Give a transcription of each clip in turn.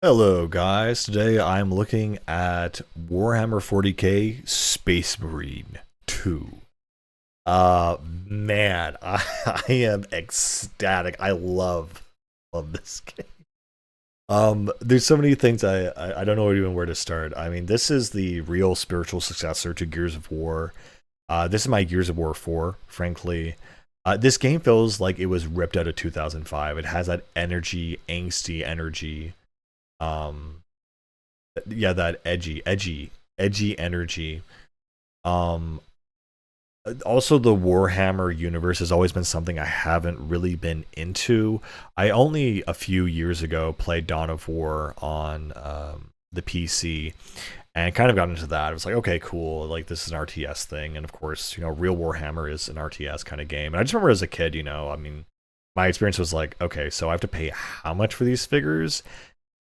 Hello guys, today I'm looking at Warhammer 40k Space Marine 2. Man, I am ecstatic. I love this game. There's so many things I don't know even where to start. I mean, this is the real spiritual successor to Gears of War. This is my Gears of War 4, frankly. This game feels like it was ripped out of 2005. It has that energy, angsty energy. Um, yeah, that edgy energy. Um, Also, the Warhammer universe has always been something I haven't really been into. I only a few years ago played Dawn of War on the PC and kind of got into that. It was like, okay, cool, like this is an RTS thing, and of course, real Warhammer is an RTS kind of game. And I just remember as a kid, I mean, my experience was like, okay, so I have to pay how much for these figures?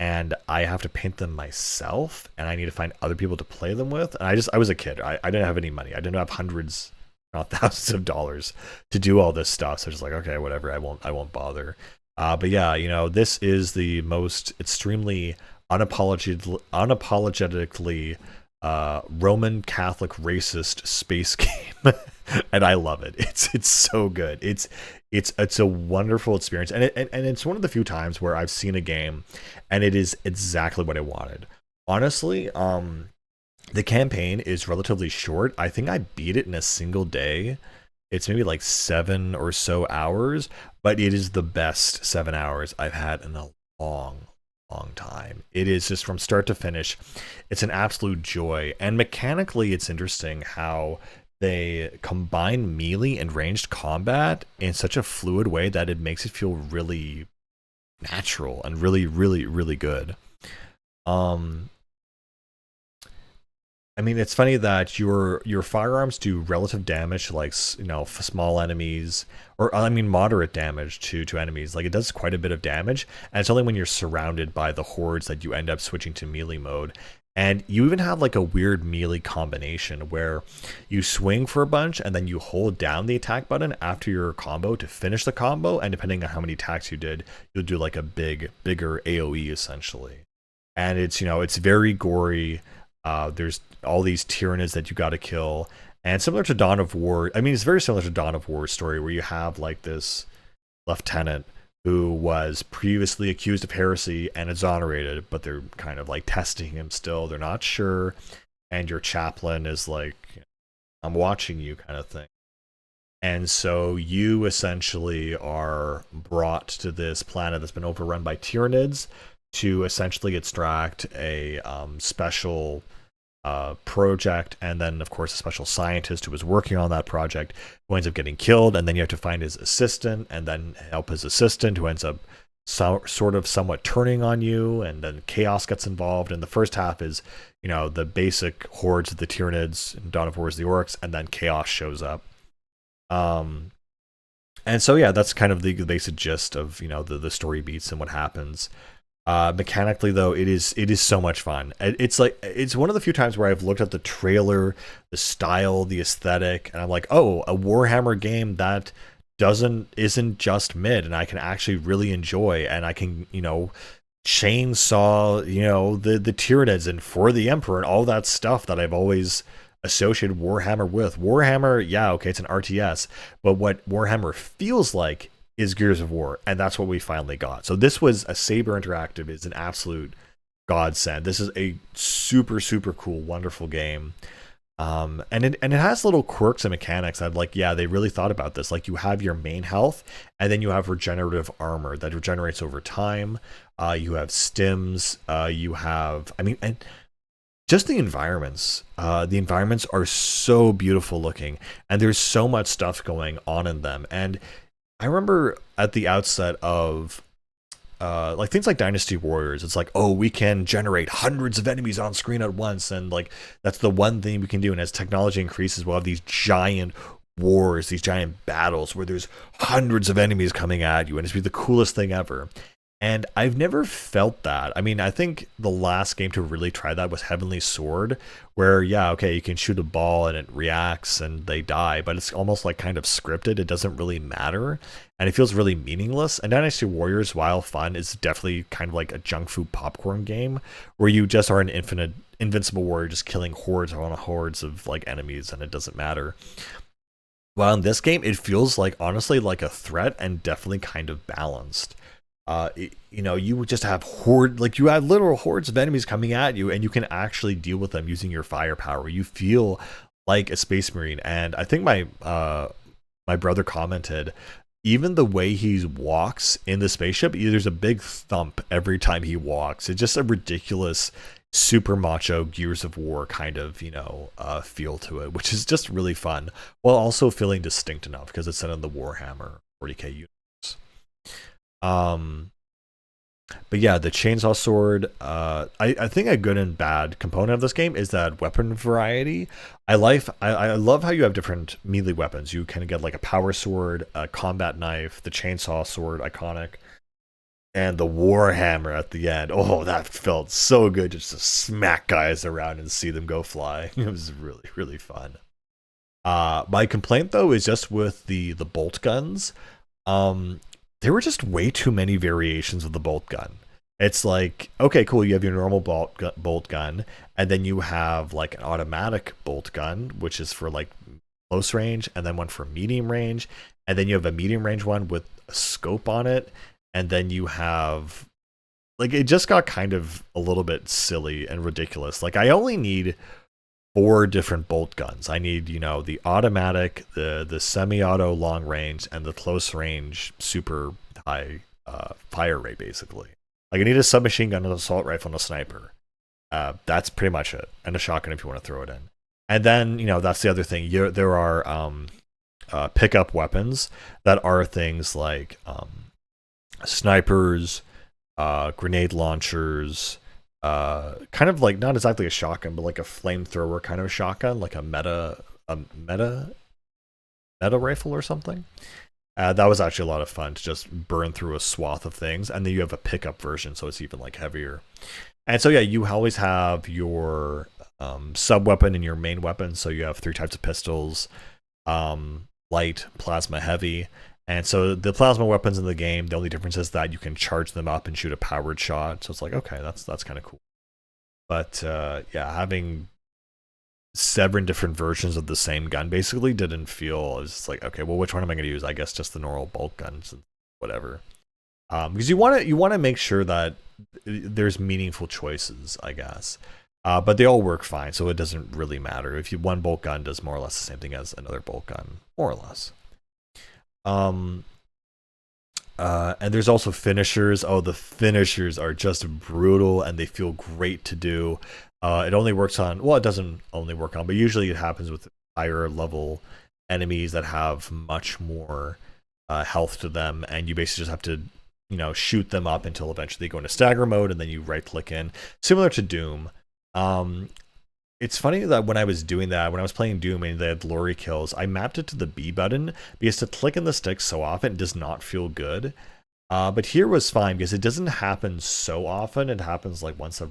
And I have to paint them myself, and I need to find other people to play them with. And I was a kid. I didn't have any money. I didn't have hundreds, not thousands of dollars to do all this stuff. So just like, okay, whatever. I won't bother. But yeah, this is the most extremely unapologetically Roman Catholic racist space game, and I love it. It's so good. It's a wonderful experience, and it's one of the few times where I've seen a game, and it is exactly what I wanted. Honestly, the campaign is relatively short. I think I beat it in a single day. It's maybe like 7 or so hours, but it is the best 7 hours I've had in a long time. It is just from start to finish. It's an absolute joy. And mechanically, it's interesting how they combine melee and ranged combat in such a fluid way that it makes it feel really natural and really good. Um, I mean, it's funny that your firearms do relative damage to like small enemies, or I mean moderate damage to enemies. Like it does quite a bit of damage, and it's only when you're surrounded by the hordes that you end up switching to melee mode. And you even have like a weird melee combination where you swing for a bunch and then you hold down the attack button after your combo to finish the combo. And depending on how many attacks you did, you'll do like a bigger AoE essentially. And it's very gory. There's all these Tyranids that you got to kill, and similar to Dawn of War. I mean, it's very similar to Dawn of War's story, where you have like this lieutenant who was previously accused of heresy and exonerated, but they're kind of like testing him still. They're not sure, and your chaplain is like, "I'm watching you," kind of thing. And so you essentially are brought to this planet that's been overrun by Tyranids to essentially extract a special project, and then of course a special scientist who was working on that project who ends up getting killed, and then you have to find his assistant and then help his assistant who ends up sort of somewhat turning on you, and then chaos gets involved. And the first half is the basic hordes of the Tyranids, and Dawn of War is the orcs, and then chaos shows up. um and so yeah, that's kind of the basic gist of the story beats and what happens. Mechanically, though, it is so much fun. It's one of the few times where I've looked at the trailer, the style, the aesthetic, and I'm like, oh, a Warhammer game that isn't just mid, and I can actually really enjoy, and I can chainsaw the Tyranids and for the Emperor and all that stuff that I've always associated Warhammer with. Warhammer, yeah, okay, it's an RTS, but what Warhammer feels like is Gears of War, and that's what we finally got. So this was a Saber Interactive is an absolute godsend. This is a super cool, wonderful game. And it has little quirks and mechanics. I'm like, yeah, they really thought about this. Like you have your main health, and then you have regenerative armor that regenerates over time. You have stims. You have, I mean, and just the environments. The environments are so beautiful looking, and there's so much stuff going on in them. And I remember at the outset of like things like Dynasty Warriors, it's like, oh, we can generate hundreds of enemies on screen at once, and like that's the one thing we can do. And as technology increases, we'll have these giant wars, these giant battles where there's hundreds of enemies coming at you, and it's be the coolest thing ever. And I've never felt that. I mean, I think the last game to really try that was Heavenly Sword, where, yeah, okay, you can shoot a ball and it reacts and they die, but it's almost like kind of scripted. It doesn't really matter and it feels really meaningless. And Dynasty Warriors, while fun, is definitely kind of like a junk food popcorn game where you just are an invincible warrior just killing hordes on hordes of like enemies and it doesn't matter. While in this game, it feels like honestly like a threat and definitely kind of balanced. You know, you would just have like you have literal hordes of enemies coming at you, and you can actually deal with them using your firepower. You feel like a space marine, and I think my brother commented, even the way he walks in the spaceship, there's a big thump every time he walks. It's just a ridiculous, super macho Gears of War kind of feel to it, which is just really fun, while also feeling distinct enough because it's set in the Warhammer 40k universe. But yeah, the chainsaw sword, I think a good and bad component of this game is that weapon variety. I love how you have different melee weapons. You kind of get like a power sword, a combat knife, the chainsaw sword, iconic, and the warhammer at the end. Oh, that felt so good just to smack guys around and see them go fly. It was really, really fun. My complaint though is just with the bolt guns. Um, there were just way too many variations of the bolt gun. It's like, okay, cool, you have your normal bolt gun, and then you have like an automatic bolt gun, which is for like close range, and then one for medium range, and then you have a medium range one with a scope on it, and then you have like it just got kind of a little bit silly and ridiculous. Like I only need four different bolt guns. I need, the automatic, the semi-auto long range, and the close range super high fire rate, basically. Like I need a submachine gun, an assault rifle, and a sniper. That's pretty much it. And a shotgun if you want to throw it in. And then, that's the other thing. There are pickup weapons that are things like snipers, grenade launchers, kind of like not exactly a shotgun, but like a flamethrower kind of a shotgun, like a meta rifle or something. That was actually a lot of fun to just burn through a swath of things, and then you have a pickup version, so it's even like heavier. And so yeah, you always have your sub weapon and your main weapon. So you have three types of pistols: light, plasma, heavy. And so the plasma weapons in the game, the only difference is that you can charge them up and shoot a powered shot. So it's like, okay, that's kind of cool. But yeah, having 7 different versions of the same gun basically didn't feel. It was just like, okay, well, which one am I going to use? I guess just the normal bolt guns and whatever. Because you want to make sure that there's meaningful choices, I guess. But they all work fine, so it doesn't really matter if one bolt gun does more or less the same thing as another bolt gun, more or less. And there's also finishers. Oh, the finishers are just brutal and they feel great to do. It only works on, well, it doesn't only work on, but usually it happens with higher level enemies that have much more health to them, and you basically just have to, shoot them up until eventually they go into stagger mode, and then you right click in, similar to Doom. It's funny that when I was doing that, when I was playing Doom and they had glory kills, I mapped it to the B button because to click in the stick so often does not feel good. But here was fine because it doesn't happen so often. It happens like once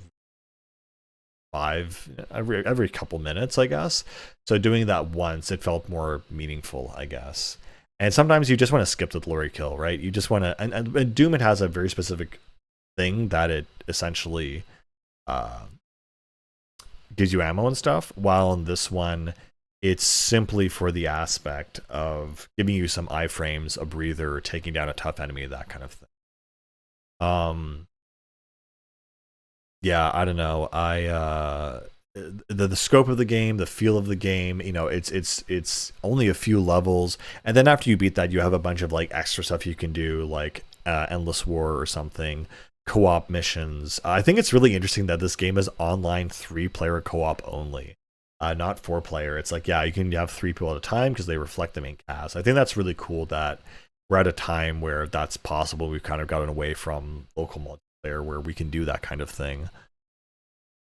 every couple minutes, I guess. So doing that once, it felt more meaningful, I guess. And sometimes you just want to skip the glory kill, right? You just want to, and Doom, it has a very specific thing that it essentially gives you ammo and stuff, while in this one it's simply for the aspect of giving you some iframes, a breather, taking down a tough enemy, that kind of thing. Yeah, I don't know. The scope of the game, the feel of the game, it's only a few levels, and then after you beat that, you have a bunch of like extra stuff you can do, like endless war or something, co-op missions. I think it's really interesting that this game is online 3-player co-op only, not 4-player. It's like, yeah, you can have 3 people at a time because they reflect the main cast. I think that's really cool that we're at a time where that's possible. We've kind of gotten away from local multiplayer where we can do that kind of thing.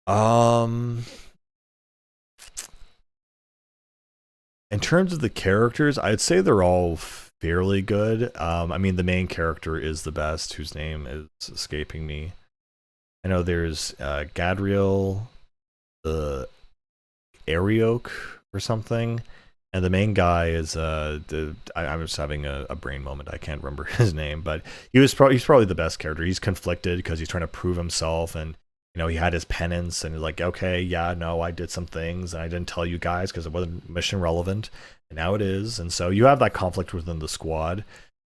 In terms of the characters, I'd say they're all fairly good. I mean, the main character is the best, whose name is escaping me. I know there's Gadriel, the Arioch or something, and the main guy is I'm just having a brain moment. I can't remember his name, but he's probably the best character. He's conflicted because he's trying to prove himself, and he had his penance, and he's like, okay, yeah, no, I did some things, and I didn't tell you guys because it wasn't mission relevant, and now it is, and so you have that conflict within the squad.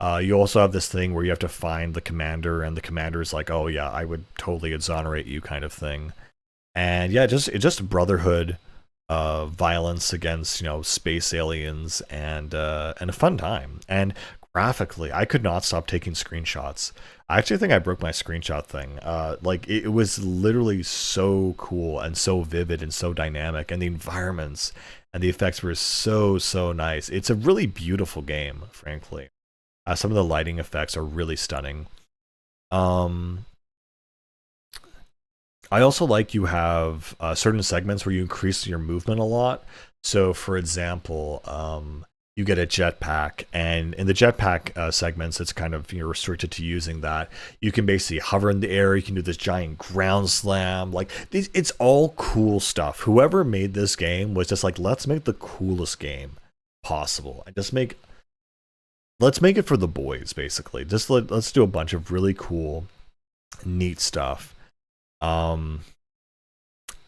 You also have this thing where you have to find the commander, and the commander is like, oh yeah, I would totally exonerate you, kind of thing. And yeah, it's just brotherhood, violence against space aliens, and a fun time. And graphically, I could not stop taking screenshots. I actually think I broke my screenshot thing. Like it was literally so cool and so vivid and so dynamic, and the environments and the effects were so nice. It's a really beautiful game, frankly. Some of the lighting effects are really stunning. I also like you have certain segments where you increase your movement a lot. So, for example, you get a jetpack, and in the jetpack segments, it's kind of you're restricted to using that. You can basically hover in the air. You can do this giant ground slam. Like it's all cool stuff. Whoever made this game was just like, let's make the coolest game possible, and let's make it for the boys, basically. Let's do a bunch of really cool, neat stuff.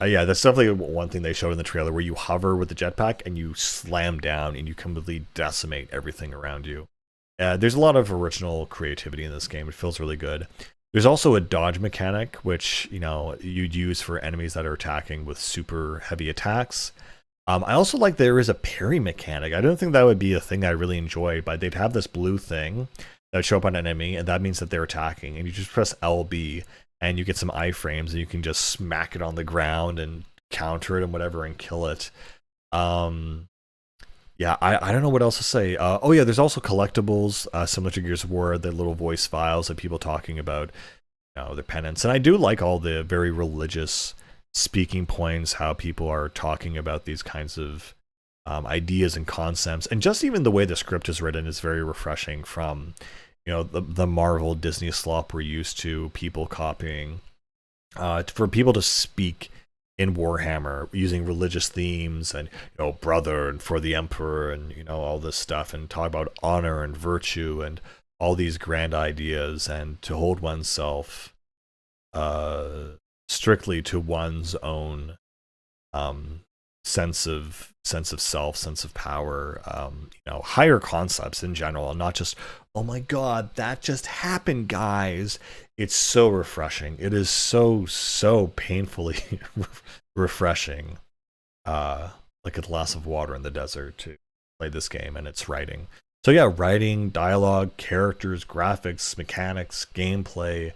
Yeah, that's definitely one thing they showed in the trailer, where you hover with the jetpack and you slam down and you completely decimate everything around you. There's a lot of original creativity in this game. It feels really good. There's also a dodge mechanic, which you'd use for enemies that are attacking with super heavy attacks. I also like there is a parry mechanic. I don't think that would be a thing I really enjoyed, but they'd have this blue thing that would show up on an enemy, and that means that they're attacking, and you just press LB, and you get some iframes, and you can just smack it on the ground and counter it and whatever and kill it. Yeah, I don't know what else to say. Oh yeah, there's also collectibles similar to Gears of War, the little voice files of people talking about their penance. And I do like all the very religious speaking points, how people are talking about these kinds of ideas and concepts. And just even the way the script is written is very refreshing from the Marvel Disney slop we're used to, people copying. For people to speak in Warhammer using religious themes and brother and for the emperor and all this stuff, and talk about honor and virtue and all these grand ideas, and to hold oneself strictly to one's own sense of self, sense of power, higher concepts in general, and not just, oh my god, that just happened, guys. It's so refreshing. It is so painfully refreshing, like a glass of water in the desert, to play this game and its writing. So yeah, writing, dialogue, characters, graphics, mechanics, gameplay.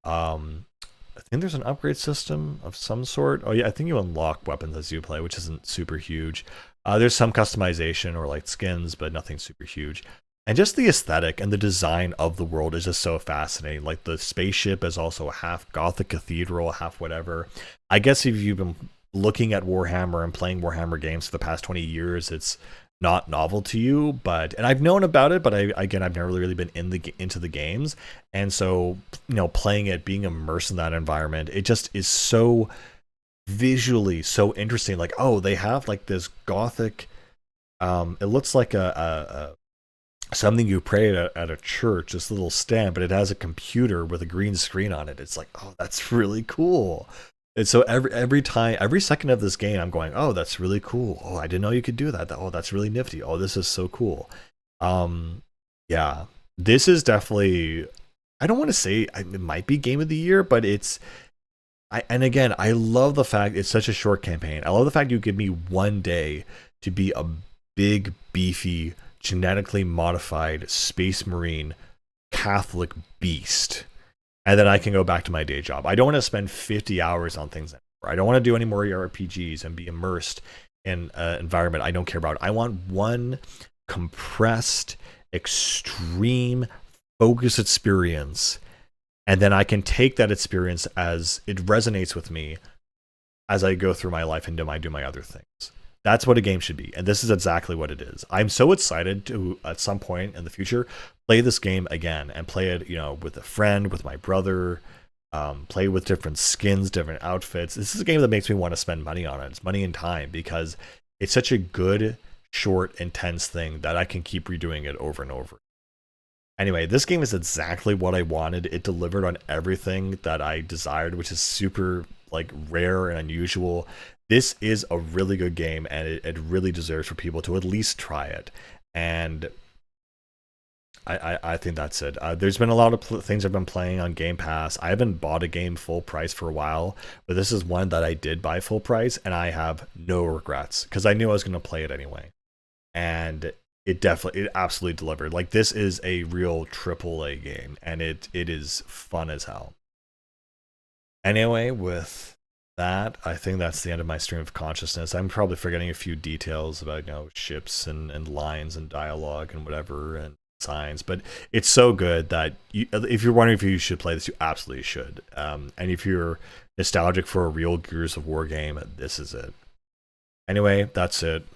I think there's an upgrade system of some sort. Oh yeah, I think you unlock weapons as you play, which isn't super huge. There's some customization or like skins, but nothing super huge. And just the aesthetic and the design of the world is just so fascinating. Like the spaceship is also half Gothic cathedral, half whatever. I guess if you've been looking at Warhammer and playing Warhammer games for the past 20 years, it's not novel to you, and I've known about it, but I've never really been into the games, and so playing it, being immersed in that environment, it just is so visually so interesting. Like, oh, they have like this Gothic, it looks like a something you pray at a church, this little stand, but it has a computer with a green screen on it. It's like, oh, that's really cool. And so every second of this game, I'm going, oh, that's really cool. Oh, I didn't know you could do that. Oh, that's really nifty. Oh, this is so cool. Yeah, this is definitely, I don't want to say it might be game of the year, but and again, I love the fact it's such a short campaign. I love the fact you give me one day to be a big, beefy, genetically modified space marine Catholic beast. And then I can go back to my day job. I don't want to spend 50 hours on things anymore. I don't want to do any more RPGs and be immersed in an environment I don't care about. I want one compressed, extreme, focused experience. And then I can take that experience as it resonates with me as I go through my life and do my other things. That's what a game should be, and this is exactly what it is. I'm so excited to, at some point in the future, play this game again and play it, with a friend, with my brother, play with different skins, different outfits. This is a game that makes me want to spend money on it. It's money and time because it's such a good, short, intense thing that I can keep redoing it over and over. Anyway, this game is exactly what I wanted. It delivered on everything that I desired, which is super like rare and unusual. This is a really good game, and it really deserves for people to at least try it. And I think that's it. There's been a lot of things I've been playing on Game Pass. I haven't bought a game full price for a while, but this is one that I did buy full price, and I have no regrets because I knew I was going to play it anyway. And it absolutely delivered. Like, this is a real AAA game, and it is fun as hell. Anyway, with that, I think that's the end of my stream of consciousness. I'm probably forgetting a few details about ships and lines and dialogue and whatever and signs, but it's so good that if you're wondering if you should play this, you absolutely should. And if you're nostalgic for a real Gears of War game, this is it. Anyway, that's it.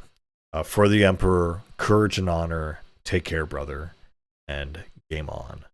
For the Emperor, courage and honor. Take care, brother, and game on.